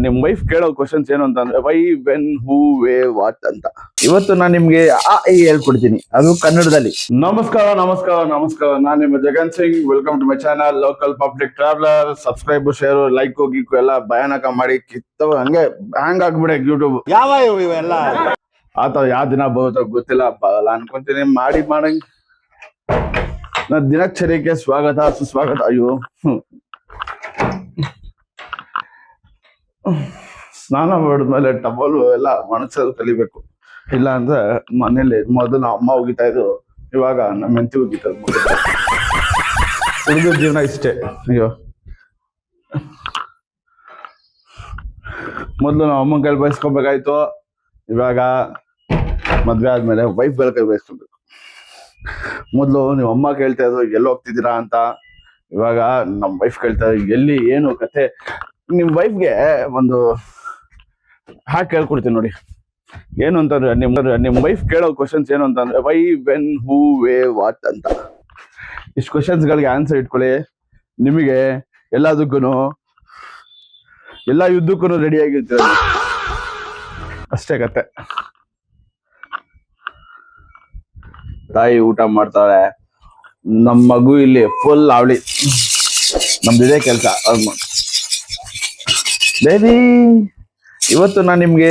ನಿಮ್ ವೈಫ್ ಕೇಳೋ ಕ್ವಶನ್ಸ್ ಏನು ಅಂತಂದ್ರೆ why when who where what ಅಂತ. ಇವತ್ತು ನಾನು ನಿಮ್ಗೆ ಹೇಳ್ಕೊಡ್ತೀನಿ, ಅದು ಕನ್ನಡದಲ್ಲಿ. ನಮಸ್ಕಾರ ನಮಸ್ಕಾರ ನಮಸ್ಕಾರ, ನಾನು ನಿಮ್ಮ Jagan Singh. Welcome to my channel local public traveller. Subscribe, share, like ಗೀಕು ಎಲ್ಲ ಭಯಾನಕ ಮಾಡಿ ಕಿತ್ತವ ಹಂಗೆ ಹ್ಯಾಂಗ್ ಆಗ್ಬಿಡೆ ಯೂಟ್ಯೂಬ್. ಯಾವ ಇವೆಲ್ಲ ಆತ ಯಾವ ದಿನ ಬರುತ್ತೋ ಗೊತ್ತಿಲ್ಲ, ಬರಲ್ಲ ಅನ್ಕೊಂತೀನಿ. ಮಾಡಂಗ್ ನಾ ದಿನಚರಿಗೆ ಸ್ವಾಗತ ಸುಸ್ವಾಗತ. ಅಯ್ಯೋ, ಸ್ನಾನ ಮಾಡಿದ್ಮೇಲೆ ಟವಲ್ ಎಲ್ಲ ಒಣಗ್ಸೋದು ಕಲಿಬೇಕು. ಇಲ್ಲ ಅಂದ್ರೆ ಮನೇಲಿ ಮೊದಲು ಅಮ್ಮ ಹೋಗಿತಾ ಇದ್ರು, ಇವಾಗ ನಮ್ಮ ಹೆಂಡತಿ ಹೋಗಿತಾರೆ. ಹುಡುಗರ ಜೀವನ ಇಷ್ಟೇ. ಅಯ್ಯೋ, ಮೊದ್ಲು ನಾವು ಅಮ್ಮನ ಕೈ ಬಯಸ್ಕೊಬೇಕಾಯ್ತು, ಇವಾಗ ಮದ್ವೆ ಆದ್ಮೇಲೆ ವೈಫ್ ಗಳ ಕೈ ಬಯಸ್ಕೊಬೇಕು. ಮೊದ್ಲು ನೀವು ಅಮ್ಮ ಕೇಳ್ತಾ ಇದ್ರು ಎಲ್ಲಿ ಹೋಗ್ತಿದ್ದೀರಾ ಅಂತ, ಇವಾಗ ನಮ್ ವೈಫ್ ಕೇಳ್ತಾ ಇದ್ರು ಎಲ್ಲಿ ಏನು ಕತೆ. ನಿಮ್ ವೈಫ್ಗೆ ಒಂದು ಹಾಗೆ ಕೇಳ್ಕೊಡ್ತೀನಿ ನೋಡಿ. ಏನು ಅಂತಂದ್ರೆ ನಿಮ್ ವೈಫ್ ಕೇಳೋ ಕ್ವಶನ್ಸ್ ಏನು ಅಂತಂದ್ರೆ why when who where what ಅಂತ. ಇಷ್ಟು ಕ್ವಶನ್ಸ್ ಗಳಿಗೆ ಆನ್ಸರ್ ಇಟ್ಕೊಳ್ಳಿ, ನಿಮಗೆ ಎಲ್ಲದಕ್ಕೂ ಎಲ್ಲ ಯುದ್ಧಕ್ಕೂ ರೆಡಿ ಆಗಿರ್ತೀರ. ಅಷ್ಟೇ ಕತೆ. ತಾಯಿ ಊಟ ಮಾಡ್ತಾಳೆ, ನಮ್ಮ ಮಗು ಇಲ್ಲಿ ಫುಲ್ ಅವಳಿ, ನಮ್ದಿದೆ ಕೆಲಸ. ಬೇಬಿ, ಇವತ್ತು ನಾನು ನಿಮ್ಗೆ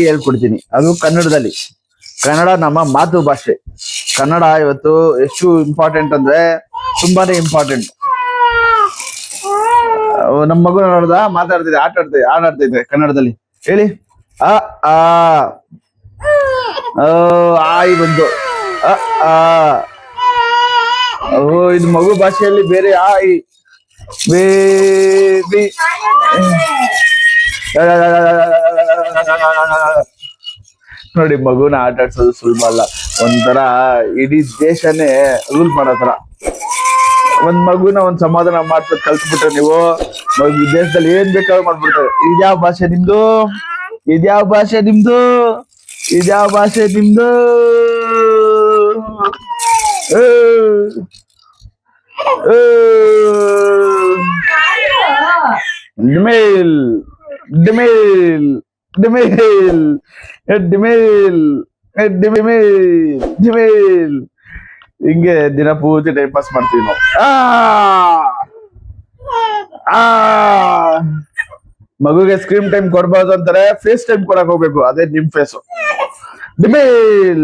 ಹೇಳ್ಕೊಡ್ತೀನಿ, ಅದು ಕನ್ನಡದಲ್ಲಿ. ಕನ್ನಡ ನಮ್ಮ ಮಾತೃ ಭಾಷೆ. ಕನ್ನಡ ಇವತ್ತು ಎಷ್ಟು ಇಂಪಾರ್ಟೆಂಟ್ ಅಂದ್ರೆ ತುಂಬಾನೇ ಇಂಪಾರ್ಟೆಂಟ್. ನಮ್ಮ ಮಗು ನೋಡ್ದ ಮಾತಾಡ್ತಿದೆ, ಆಟಾಡ್ತೈತೆ ಕನ್ನಡದಲ್ಲಿ. ಹೇಳಿ, ಆಯಿ ಬಂದು ಇದು ಮಗು ಭಾಷೆಯಲ್ಲಿ ಬೇರೆ. ಆಯಿ ಬೇಬಿ, ನೋಡಿ ಮಗುನ ಆಟ ಆಡ್ಸೋದು ಸುಲಭ ಅಲ್ಲ. ಒಂಥರ ಇಡೀ ದೇಶನೇ ರೂಲ್ ಮಾಡೋ ತರ. ಒಂದ್ ಮಗುನ ಒಂದ್ ಸಮಾಧಾನ ಮಾಡ್ಬಿಟ್ಟು ಕಲ್ಸ್ಬಿಟ್ರೆ ನೀವು, ದೇಶದಲ್ಲಿ ಏನ್ ಬೇಕಾದ್ರೂ ಮಾಡ್ಬಿಡ್ತಾರೆ. ಇದ್ಯಾವ ಭಾಷೆ ನಿಮ್ದು, ಇದ್ಯಾವ ಭಾಷೆ ನಿಮ್ದು, ಇದ್ಯಾವ ಭಾಷೆ ನಿಮ್ದು. ಡಿಮೇಲ್ ಡಿಮೇಲ್ ಡಿಮೇಲ್ ಡಿಮೇಲ್ ಡಿಮೇಲ್ ಹಿಂಗೆ ದಿನ ಪೂರ್ತಿ ಟೈಮ್ ಪಾಸ್ ಮಾಡ್ತೀವಿ ನಾವು. ಮಗುಗೆ ಸ್ಕ್ರೀನ್ ಟೈಮ್ ಕೊಡ್ಬಾರ್ದು ಅಂತಾರೆ, ಫೇಸ್ ಟೈಮ್ ಕೊಡಕ್ ಹೋಗ್ಬೇಕು. ಅದೇ ನಿಮ್ ಫೇಸ್. ಡಿಮೇಲ್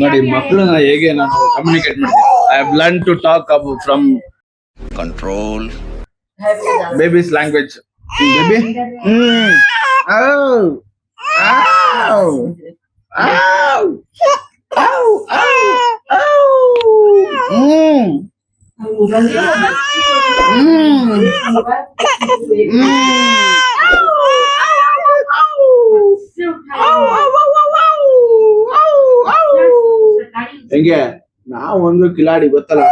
ನೋಡಿ, ಮಕ್ಕಳನ್ನ ಹೇಗೆ ನಾನು ಕಮ್ಯುನಿಕೇಟ್ ಮಾಡ್ತೀನಿ. I have learn to talk from control baby's language. Baby, ow, ow, ow, ow, ow, ಹೆಂಗೆ ನಾವು ಒಂದು ಕಿಲಾಡಿ ಗೊತ್ತಲ್ಲ.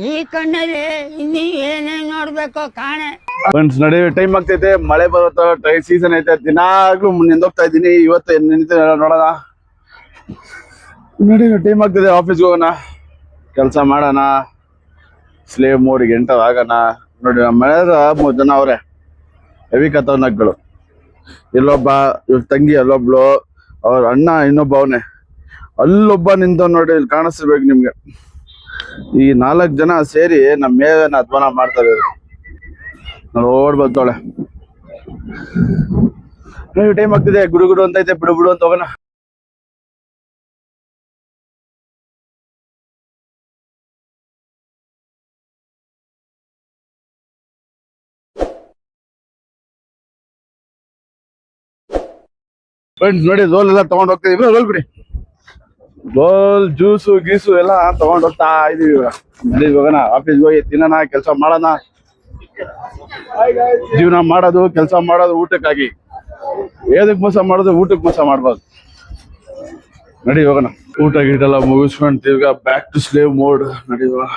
ಈ ಕಣ್ಣಲ್ಲಿ ನೀವೇನೇನ್ ನೋಡ್ಬೇಕು ಕಾಣೆ. ಫ್ರೆಂಡ್ಸ್ ನೋಡಿ, ಟೈಮ್ ಆಗ್ತೈತೆ, ಮಳೆ ಬರುತ್ತೋ ಸೀಸನ್ ಐತೆ. ದಿನಾಗ್ಲೂ ನೆಂದೋಗ್ತಾ ಇದ್ದೀನಿ. ಇವತ್ತು ನಿಂತ ನೋಡೋಣ. ನೋಡಿ ಟೈಮ್ ಆಗ್ತದೆ, ಆಫೀಸ್ಗೆ ಹೋಗೋಣ, ಕೆಲಸ ಮಾಡೋಣ, ಸ್ಲೇವ್ ಮೋಡಿಗೆ ಎಂಟರ್ ಆಗೋಣ. ನೋಡಿ ನಮ್ಮ ಮನೆಯವ್ರ 3 ಜನ ಅವ್ರೆ, ಹೆವಿ ಖತರ್ನಾಕ್ಗಳು. ಇಲ್ಲೊಬ್ಬ, ಇವ್ರ ತಂಗಿ ಅಲ್ಲೊಬ್ಳು, ಅವ್ರ ಅಣ್ಣ ಇನ್ನೊಬ್ಬ ಅವನೇ, ಅಲ್ಲೊಬ್ಬ ನಿಂತ ನೋಡಿ, ಇಲ್ಲಿ ಕಾಣಿಸ್ತಿರ್ಬೇಕು ನಿಮ್ಗೆ. ಈ 4 ಜನ ಸೇರಿ ನಮ್ಮ ಮೇಲನ್ನ ಅಧ್ವಾನ ಮಾಡ್ತಾರೆ. ನೋಡ್ ಬರ್ತಾಳೆ. ಟೈಮ್ ಆಗ್ತಿದೆ, ಗುಡು ಅಂತೈತೆ, ಬಿಡು ಅಂತ ಹೋಗೋಣ. ಫ್ರೆಂಡ್ಸ್ ನೋಡಿ, ರೋಲ್ ಎಲ್ಲ ತಗೊಂಡ್ ಹೋಗ್ತಾ ಇದೀವಿ. ರೋಲ್ ಬಿಡಿ, ರೋಲ್ ಜ್ಯೂಸು ಗೀಸು ಎಲ್ಲ ತಗೊಂಡ್ ಹೋಗ್ತಾ ಇದೀವಿ. ನಡಿ ಹೋಗೋಣ, ಆಫೀಸ್ಗೆ ಹೋಗಿ ತಿನ್ನೋಣ, ಕೆಲಸ ಮಾಡೋಣ. ಜೀವನ ಮಾಡೋದು, ಕೆಲಸ ಮಾಡೋದು ಊಟಕ್ಕಾಗಿ. ಏದಕ್ ಮೋಸ ಮಾಡೋದು, ಊಟಕ್ಕೆ ಮೋಸ ಮಾಡ್ಬಾರ್ದು. ನಡಿ ಹೋಗೋಣ. ಊಟ ಗೀಟೆಲ್ಲ ಮುಗಿಸ್ಕೊಂಡು ತಿರ್ಗಾ ಬ್ಯಾಕ್ ಟು ಸ್ಲೇವ್ ಮೋಡ್. ನಡಿ ಹೋಗೋಣ.